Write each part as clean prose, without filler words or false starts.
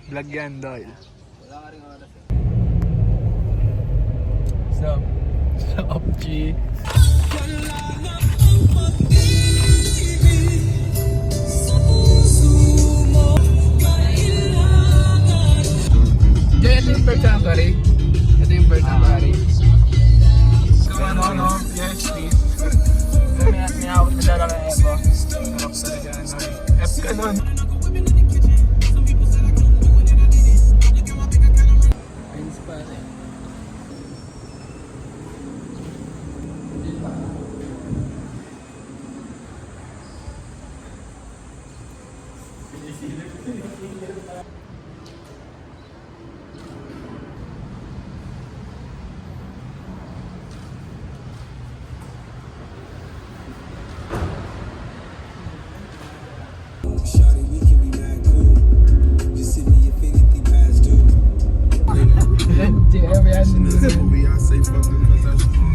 Vlog yan, Doyle. Wala ka rin oras eh. Sup? Sup, G? Ito yung Bird Sanctuary. Ito yung Bird Sanctuary. Ano? Yes, please. May awat na dala ng Evo. Sarap talaga, ano. F ka nun. Ayos pa rin.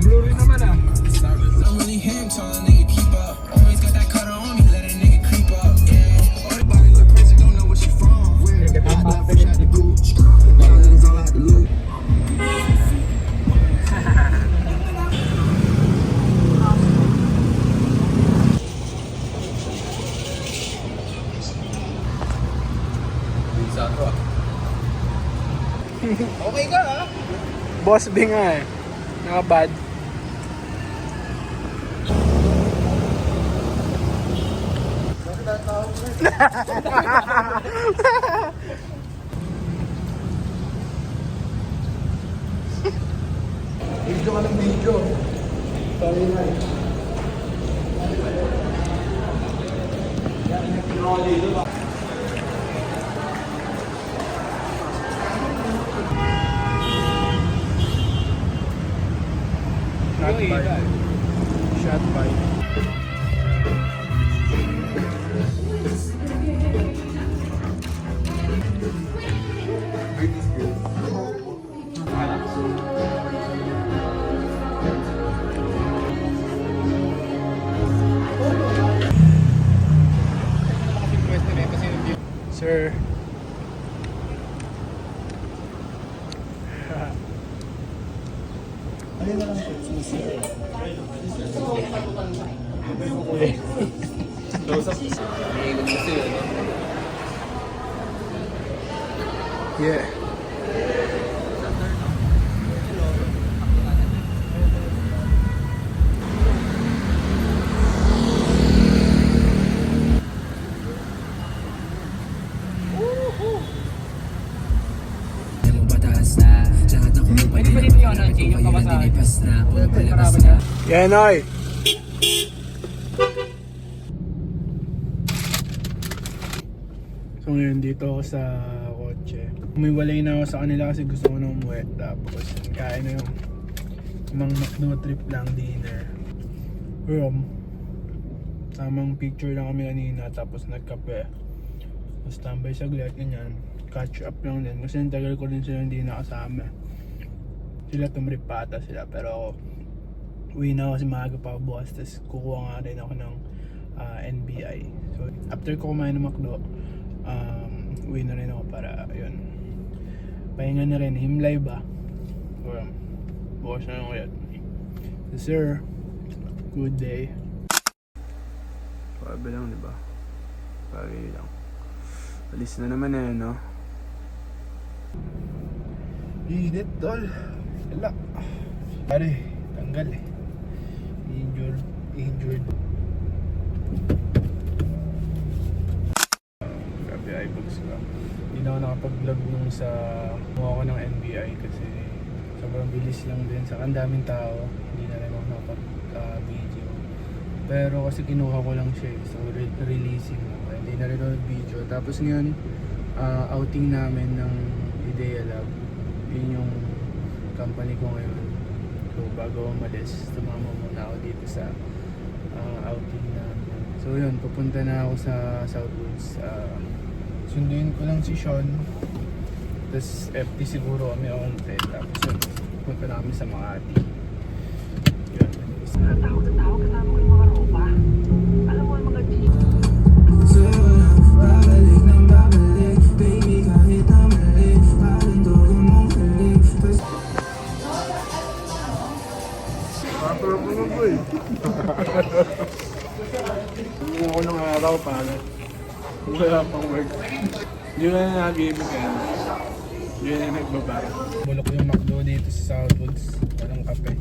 Blurry naman ah. Okay ka ah. Boss B nga eh. Nakabad. Video ka ng video. Sorry na eh. Shot by. Sir. Ano na lang Yeah. Pwede pa dito yun, yung kabasahan. Yan oy. So ngayon dito ako sa kotse. Umiwalay na ako sa kanila kasi gusto ko na umuwi. Tapos kain na yung mga McDo trip lang, dinner. Tamang picture lang kami kanina tapos nagkape. Tapos tambay saglit, ganyan. Catch up lang din kasi ang tagal ko din sila hindi nakasama. Sila tumrip pa ata sila pero ako uwi na ako kasi maaga pa ako bukas. Tapos kukuha nga rin ako ng NBI. So after ko kumain ng McDo, uwi na rin ako para yun, pahinga na rin, himlay ba or bukas na lang ulit. So sir, good day. Pabe lang diba, pagi lang, alis na naman eh no. Init tol, wala pare, tanggal eh, injured. Grabe iBooks ko. Hindi na ako nakapag-vlog nung sa kumuha ko ng NBI kasi sobrang bilis lang din. Saka ang daming tao. Hindi na rin ako nakapag-video. Pero kasi kinuha ko lang siya so releasing lang. Hindi na rin ako video. Tapos ngayon, outing namin ng Idea Lab. Yun yung company ko ngayon. So bago umalis, tumama muna ako dito sa outing namin. So yun, pupunta na ako sa Southwoods. Sunduin ko lang si Sean. Tapos FT siguro kami onte. Tapos yun, pupunta na kami sa Makati. Yun. Tawag kasama ko yung mga ropa. Alam mo yung mga jeep. Babalik ng babalik, baby, kahit na napapagod. Wala pang work. Hindi ko na nag-ibig yan. Hindi na nagbaba. Bulok yung McDo dito sa Southwoods. Walang kape.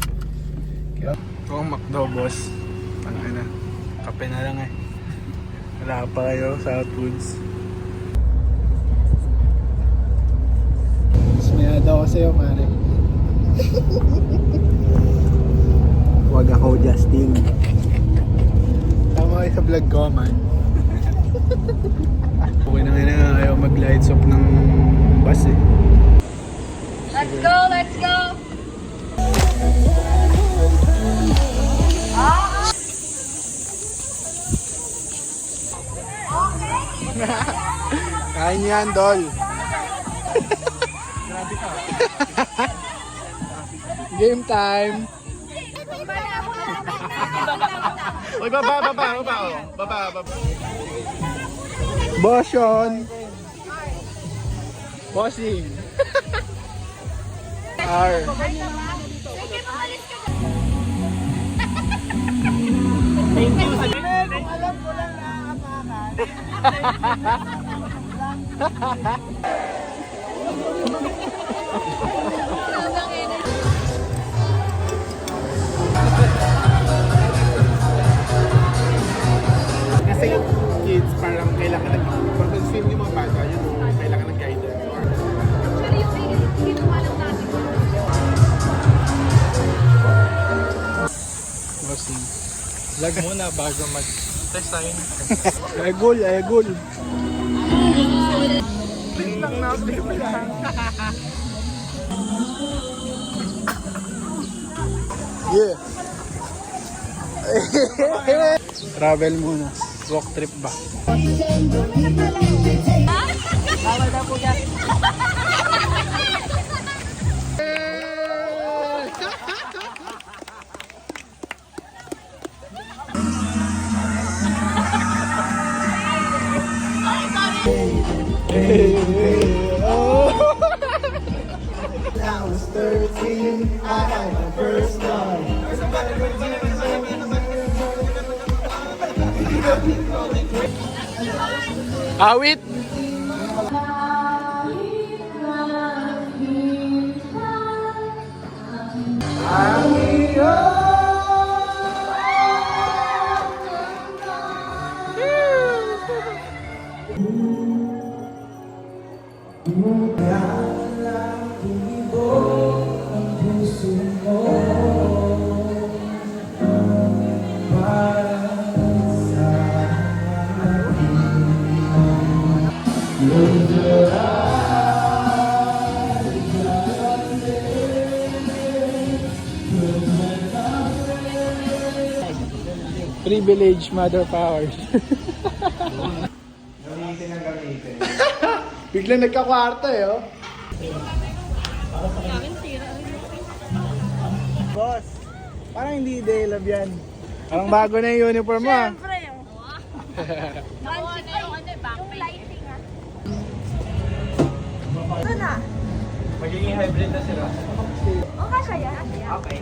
Kaya ito ang McDo, boss. Ano na? Kape na lang eh. Wala pa kayo, Southwoods. Smaya daw ko sa'yo, pare. Huwag ako, Justin. Tama kayo sa vlog ko, man. Okay na nga ayaw mag-lights off ng bus eh. Let's go, let's go! Kain yan, Dol. Game time. Uy, baba. Boss yun. Bossing. R. Kasi yung kids parang kailangan pag swim yung mga bata, yun kailangan ng guidance. Actually, yung ginawa lang natin. Bossing. Lag muna bago mag-test tayo. Ayagol. Please lang na, please lang. Yeah. Travel muna. Walk trip ba? Bawal na po yan. Awit! Privilege, mother powers. Gamitin ang gamitin. Biglang nagkakwarto eh, oh. Boss, parang hindi day-love yan. Parang bago na yung uniform mo, ah. Siyempre, yung... Nakuha na yung yung lighting, ah. Ito na. Magiging hybrid na sila. Okay, kaya. Okay.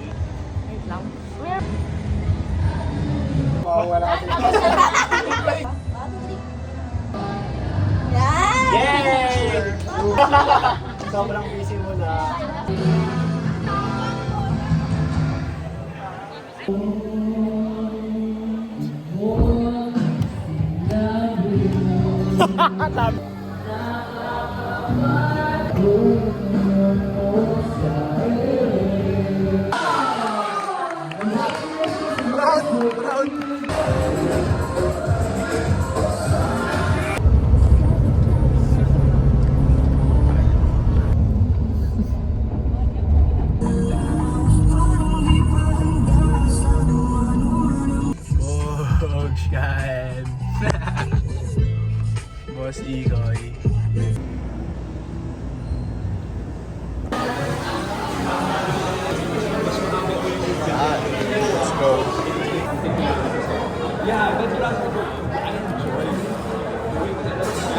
Wait lang. Mawawala kasi. Yan! Yay! Sobrang busy mo na. Bogs yan. Boss Ikoy. Let's go.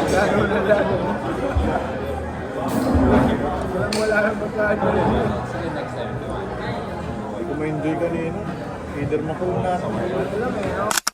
Lalo na lalo. Wala lang pagkain. Hindi ko ma-enjoy kanina. Either makuna. Wala lang eh, no?